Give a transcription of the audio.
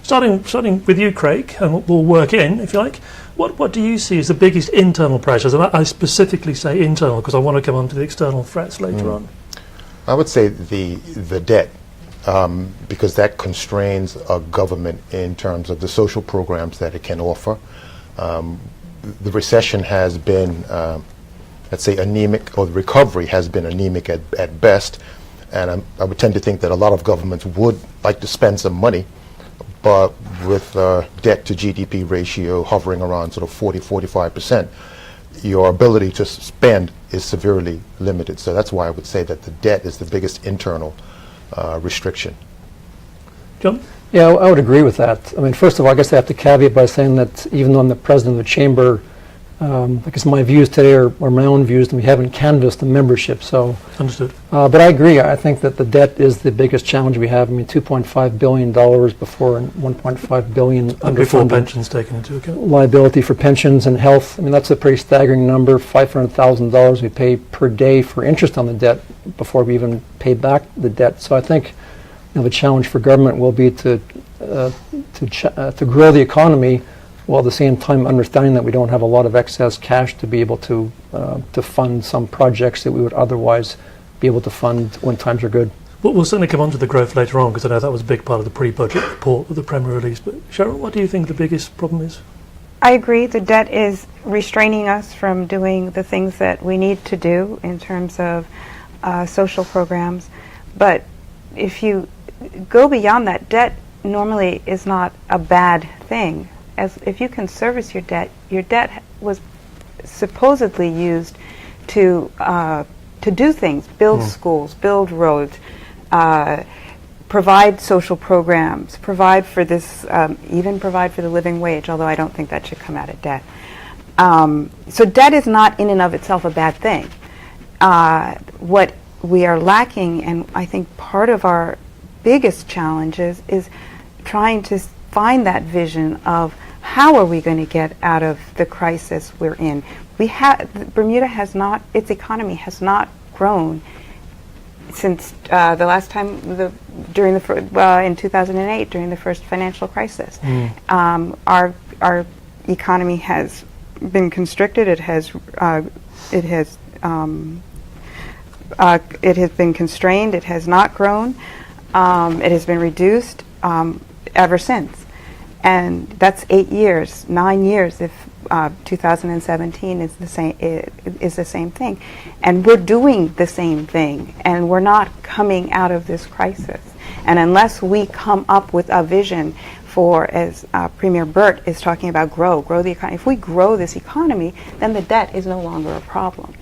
starting with you, Craig, and we'll work in, if you like. What do you see as the biggest internal pressures? And I specifically say internal because I want to come on to the external threats later on. I would say the debt, because that constrains a government in terms of the social programs that it can offer. The recession has been, let's say, anemic, or the recovery has been anemic at best. And I would tend to think that a lot of governments would like to spend some money, but with debt to GDP ratio hovering around sort of 40-45%, your ability to spend is severely limited. So that's why I would say that the debt is the biggest internal restriction. John? Yeah, I would agree with that. I mean, first of all, I guess I have to caveat by saying that even though I'm the president of the chamber, I guess my views today are my own views, and we haven't canvassed the membership. So, understood. But I agree. I think that the debt is the biggest challenge we have. I mean, $2.5 billion before and $1.5 billion And before pensions taken into account. Liability for pensions and health. I mean, that's a pretty staggering number. $500,000 we pay per day for interest on the debt before we even pay back the debt. So I think the challenge for government will be to grow the economy, while at the same time understanding that we don't have a lot of excess cash to be able to fund some projects that we would otherwise be able to fund when times are good. Well, we'll certainly come on to the growth later on, because I know that was a big part of the pre-budget report that the Premier released. But Sharon, what do you think the biggest problem is? I agree. The debt is restraining us from doing the things that we need to do in terms of social programs. But if you go beyond that, debt normally is not a bad thing. As if you can service your debt was supposedly used to do things, build schools, build roads, provide social programs, provide for this, even provide for the living wage, although I don't think that should come out of debt. So debt is not in and of itself a bad thing. What we are lacking, and I think part of our biggest challenges, is trying to find that vision of how are we going to get out of the crisis we're in. Bermuda has not, its economy has not grown since the last time, in 2008, during the first financial crisis. Our economy has been constricted. It has been constrained. It has not grown. It has been reduced ever since. And that's 8 years, 9 years if 2017 is the same thing. And we're doing the same thing, and we're not coming out of this crisis. And unless we come up with a vision for, as Premier Burt is talking about, grow the economy. If we grow this economy, then the debt is no longer a problem.